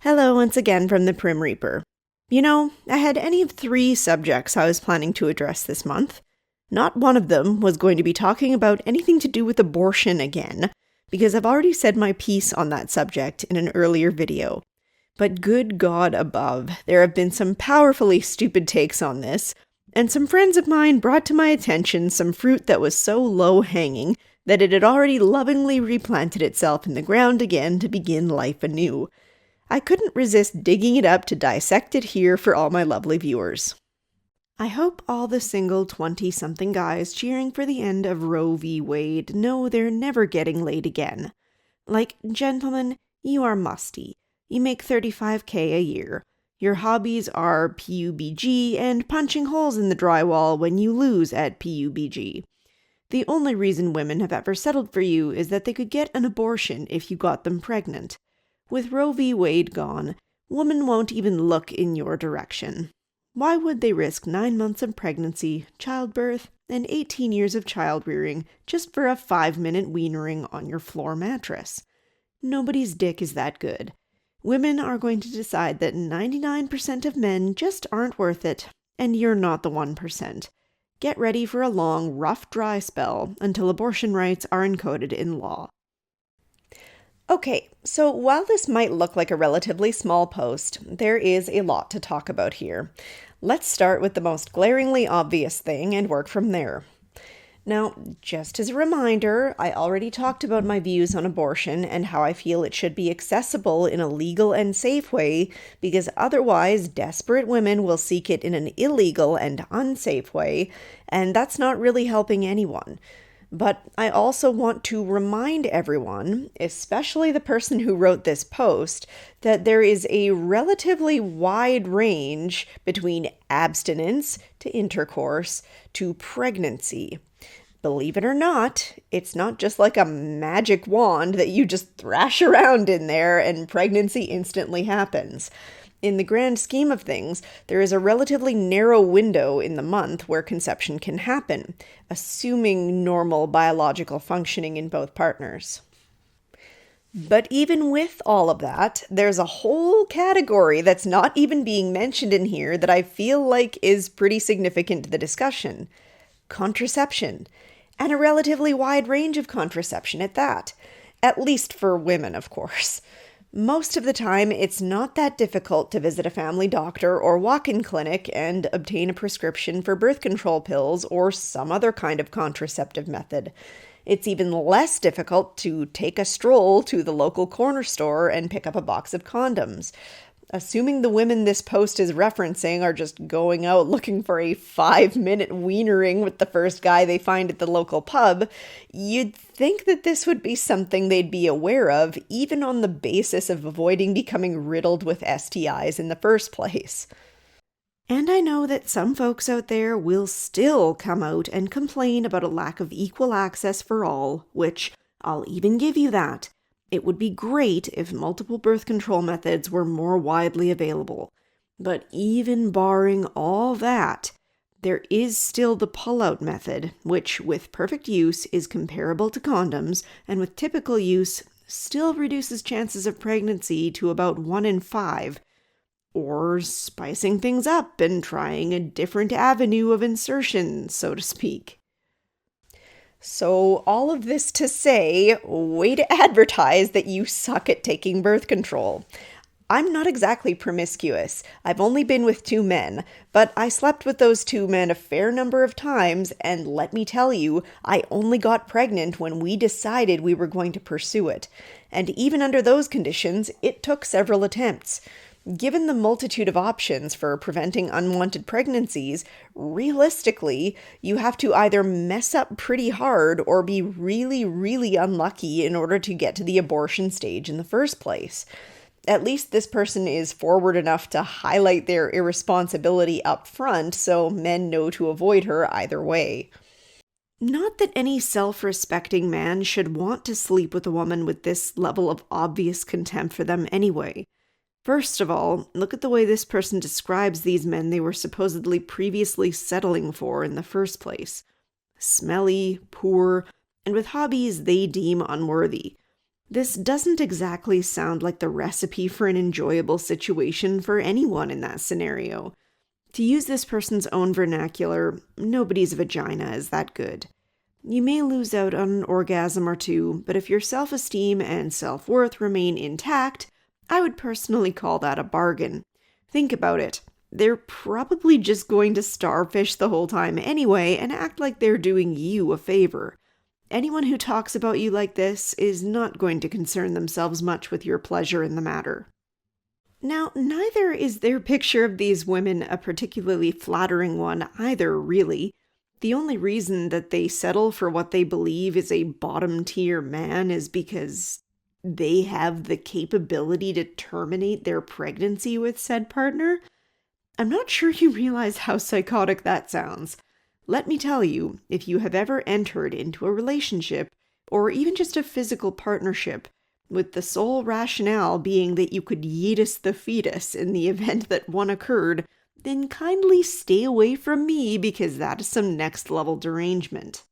Hello once again from the Prim Reaper. You know, I had any of three subjects I was planning to address this month. Not one of them was going to be talking about anything to do with abortion again, because I've already said my piece on that subject in an earlier video. But good God above, there have been some powerfully stupid takes on this, and some friends of mine brought to my attention some fruit that was so low-hanging that it had already lovingly replanted itself in the ground again to begin life anew. I couldn't resist digging it up to dissect it here for all my lovely viewers. I hope all the single 20-something guys cheering for the end of Roe v. Wade know they're never getting laid again. Like, gentlemen, you are musty. You make $35,000 a year. Your hobbies are PUBG and punching holes in the drywall when you lose at PUBG. The only reason women have ever settled for you is that they could get an abortion if you got them pregnant. With Roe v. Wade gone, women won't even look in your direction. Why would they risk 9 months of pregnancy, childbirth, and 18 years of child-rearing just for a 5-minute wienering on your floor mattress? Nobody's dick is that good. Women are going to decide that 99% of men just aren't worth it, and you're not the 1%. Get ready for a long, rough, dry spell until abortion rights are encoded in law. Okay, so while this might look like a relatively small post, there is a lot to talk about here. Let's start with the most glaringly obvious thing and work from there. Now, just as a reminder, I already talked about my views on abortion and how I feel it should be accessible in a legal and safe way, because otherwise desperate women will seek it in an illegal and unsafe way, and that's not really helping anyone. But I also want to remind everyone, especially the person who wrote this post, that there is a relatively wide range between abstinence to intercourse to pregnancy. Believe it or not, it's not just like a magic wand that you just thrash around in there and pregnancy instantly happens. In the grand scheme of things, there is a relatively narrow window in the month where conception can happen, assuming normal biological functioning in both partners. But even with all of that, there's a whole category that's not even being mentioned in here that I feel like is pretty significant to the discussion. Contraception. And a relatively wide range of contraception at that. At least for women, of course. Most of the time, it's not that difficult to visit a family doctor or walk-in clinic and obtain a prescription for birth control pills or some other kind of contraceptive method. It's even less difficult to take a stroll to the local corner store and pick up a box of condoms. Assuming the women this post is referencing are just going out looking for a 5-minute wienering with the first guy they find at the local pub, you'd think that this would be something they'd be aware of, even on the basis of avoiding becoming riddled with STIs in the first place. And I know that some folks out there will still come out and complain about a lack of equal access for all, which I'll even give you that. It would be great if multiple birth control methods were more widely available. But even barring all that, there is still the pull-out method, which, with perfect use, is comparable to condoms, and with typical use, still reduces chances of pregnancy to about 1 in 5. Or spicing things up and trying a different avenue of insertion, so to speak. So all of this to say, way to advertise that you suck at taking birth control. I'm not exactly promiscuous. I've only been with 2 men, but I slept with those 2 men a fair number of times, and let me tell you, I only got pregnant when we decided we were going to pursue it. And even under those conditions, it took several attempts. Given the multitude of options for preventing unwanted pregnancies, realistically, you have to either mess up pretty hard or be really, really unlucky in order to get to the abortion stage in the first place. At least this person is forward enough to highlight their irresponsibility up front so men know to avoid her either way. Not that any self-respecting man should want to sleep with a woman with this level of obvious contempt for them anyway. First of all, look at the way this person describes these men they were supposedly previously settling for in the first place. Smelly, poor, and with hobbies they deem unworthy. This doesn't exactly sound like the recipe for an enjoyable situation for anyone in that scenario. To use this person's own vernacular, nobody's vagina is that good. You may lose out on an orgasm or two, but if your self-esteem and self-worth remain intact, I would personally call that a bargain. Think about it. They're probably just going to starfish the whole time anyway and act like they're doing you a favor. Anyone who talks about you like this is not going to concern themselves much with your pleasure in the matter. Now, neither is their picture of these women a particularly flattering one either, really. The only reason that they settle for what they believe is a bottom-tier man is because they have the capability to terminate their pregnancy with said partner. I'm not sure you realize how psychotic that sounds. Let me tell you, if you have ever entered into a relationship, or even just a physical partnership, with the sole rationale being that you could yeetus the fetus in the event that one occurred, then kindly stay away from me because that is some next-level derangement.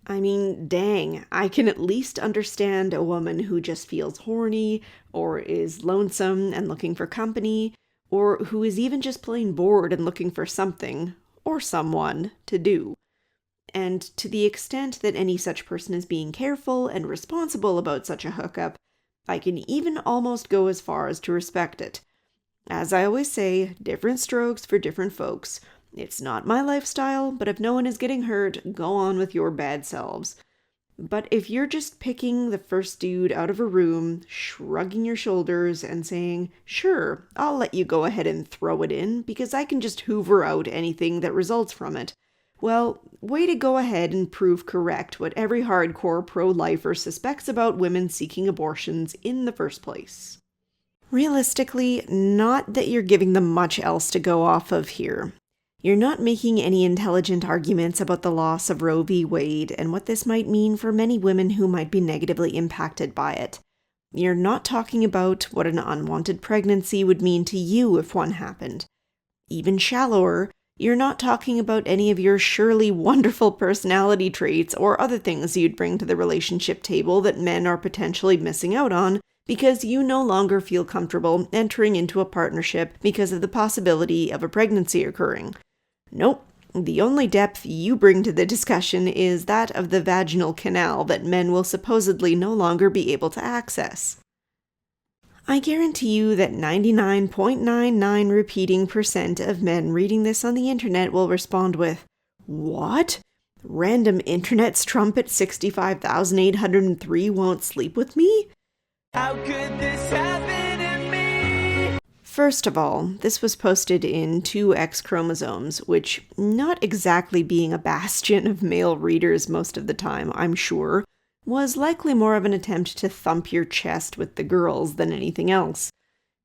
I mean, dang, I can at least understand a woman who just feels horny, or is lonesome and looking for company, or who is even just plain bored and looking for something, or someone, to do. And to the extent that any such person is being careful and responsible about such a hookup, I can even almost go as far as to respect it. As I always say, different strokes for different folks. It's not my lifestyle, but if no one is getting hurt, go on with your bad selves. But if you're just picking the first dude out of a room, shrugging your shoulders and saying, sure, I'll let you go ahead and throw it in because I can just hoover out anything that results from it, well, way to go ahead and prove correct what every hardcore pro-lifer suspects about women seeking abortions in the first place. Realistically, not that you're giving them much else to go off of here. You're not making any intelligent arguments about the loss of Roe v. Wade and what this might mean for many women who might be negatively impacted by it. You're not talking about what an unwanted pregnancy would mean to you if one happened. Even shallower, you're not talking about any of your surely wonderful personality traits or other things you'd bring to the relationship table that men are potentially missing out on because you no longer feel comfortable entering into a partnership because of the possibility of a pregnancy occurring. Nope, the only depth you bring to the discussion is that of the vaginal canal that men will supposedly no longer be able to access. I guarantee you that 99.99 repeating percent of men reading this on the internet will respond with, "What? Random internet strumpet 65,803 won't sleep with me? How could this happen to me?" First of all, this was posted in 2X chromosomes, which, not exactly being a bastion of male readers most of the time, I'm sure, was likely more of an attempt to thump your chest with the girls than anything else.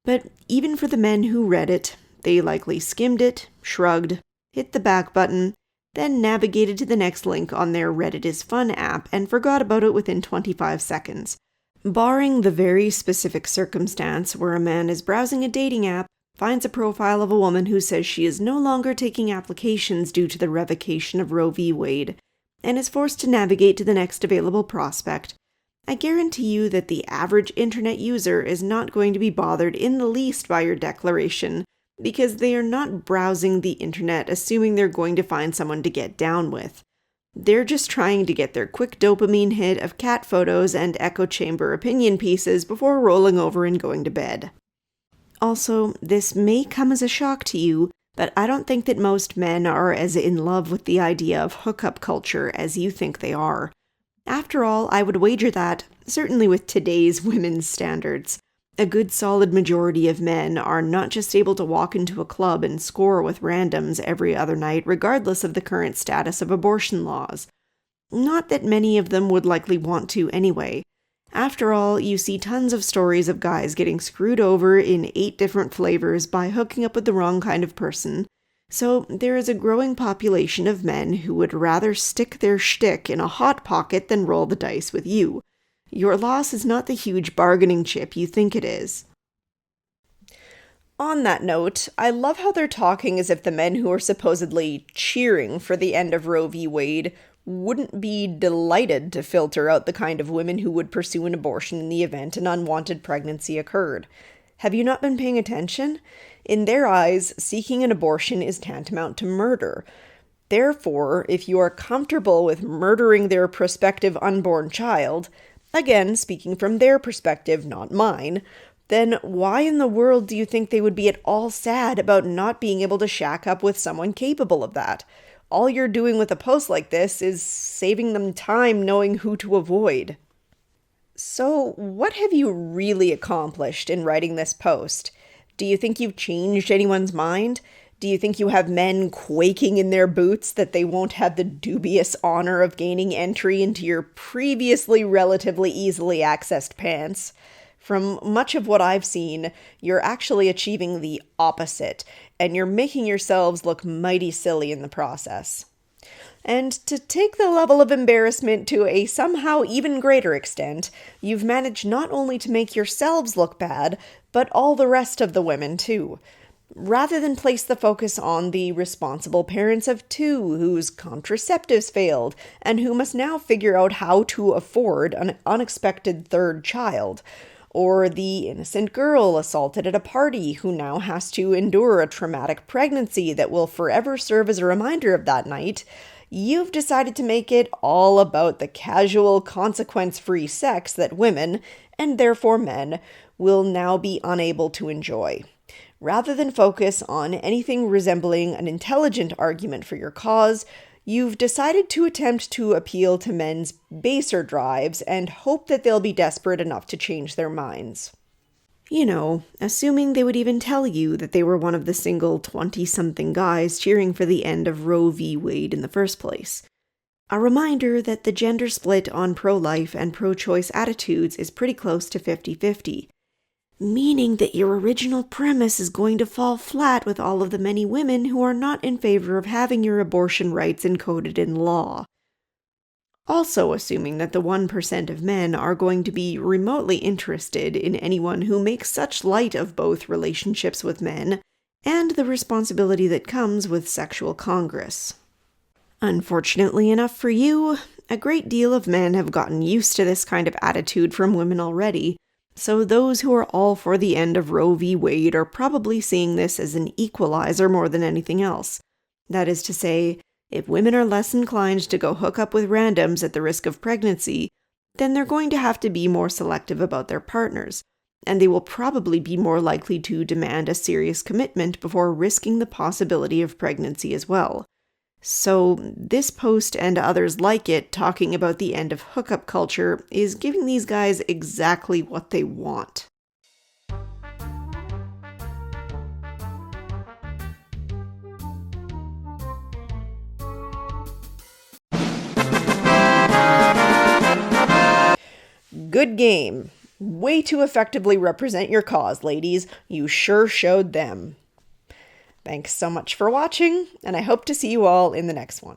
But even for the men who read it, they likely skimmed it, shrugged, hit the back button, then navigated to the next link on their Reddit is Fun app and forgot about it within 25 seconds. Barring the very specific circumstance where a man is browsing a dating app, finds a profile of a woman who says she is no longer taking applications due to the revocation of Roe v. Wade, and is forced to navigate to the next available prospect, I guarantee you that the average internet user is not going to be bothered in the least by your declaration, because they are not browsing the internet assuming they're going to find someone to get down with. They're just trying to get their quick dopamine hit of cat photos and echo chamber opinion pieces before rolling over and going to bed. Also, this may come as a shock to you, but I don't think that most men are as in love with the idea of hookup culture as you think they are. After all, I would wager that, certainly with today's women's standards, a good solid majority of men are not just able to walk into a club and score with randoms every other night regardless of the current status of abortion laws. Not that many of them would likely want to anyway. After all, you see tons of stories of guys getting screwed over in 8 different flavors by hooking up with the wrong kind of person, so there is a growing population of men who would rather stick their shtick in a hot pocket than roll the dice with you. Your loss is not the huge bargaining chip you think it is. On that note, I love how they're talking as if the men who are supposedly cheering for the end of Roe v. Wade wouldn't be delighted to filter out the kind of women who would pursue an abortion in the event an unwanted pregnancy occurred. Have you not been paying attention? In their eyes, seeking an abortion is tantamount to murder. Therefore, if you are comfortable with murdering their prospective unborn child, again, speaking from their perspective, not mine, then why in the world do you think they would be at all sad about not being able to shack up with someone capable of that? All you're doing with a post like this is saving them time knowing who to avoid. So, what have you really accomplished in writing this post? Do you think you've changed anyone's mind? Do you think you have men quaking in their boots that they won't have the dubious honor of gaining entry into your previously relatively easily accessed pants? From much of what I've seen, you're actually achieving the opposite, and you're making yourselves look mighty silly in the process. And to take the level of embarrassment to a somehow even greater extent, you've managed not only to make yourselves look bad, but all the rest of the women too. Rather than place the focus on the responsible parents of two whose contraceptives failed, and who must now figure out how to afford an unexpected third child, or the innocent girl assaulted at a party who now has to endure a traumatic pregnancy that will forever serve as a reminder of that night, you've decided to make it all about the casual, consequence-free sex that women, and therefore men, will now be unable to enjoy. Rather than focus on anything resembling an intelligent argument for your cause, you've decided to attempt to appeal to men's baser drives and hope that they'll be desperate enough to change their minds. You know, assuming they would even tell you that they were one of the single 20-something guys cheering for the end of Roe v. Wade in the first place. A reminder that the gender split on pro-life and pro-choice attitudes is pretty close to 50-50. Meaning that your original premise is going to fall flat with all of the many women who are not in favor of having your abortion rights encoded in law. Also assuming that the 1% of men are going to be remotely interested in anyone who makes such light of both relationships with men and the responsibility that comes with sexual congress. Unfortunately enough for you, a great deal of men have gotten used to this kind of attitude from women already. So those who are all for the end of Roe v. Wade are probably seeing this as an equalizer more than anything else. That is to say, if women are less inclined to go hook up with randoms at the risk of pregnancy, then they're going to have to be more selective about their partners, and they will probably be more likely to demand a serious commitment before risking the possibility of pregnancy as well. So this post and others like it talking about the end of hookup culture is giving these guys exactly what they want. Good game. Way to effectively represent your cause, ladies. You sure showed them. Thanks so much for watching, and I hope to see you all in the next one.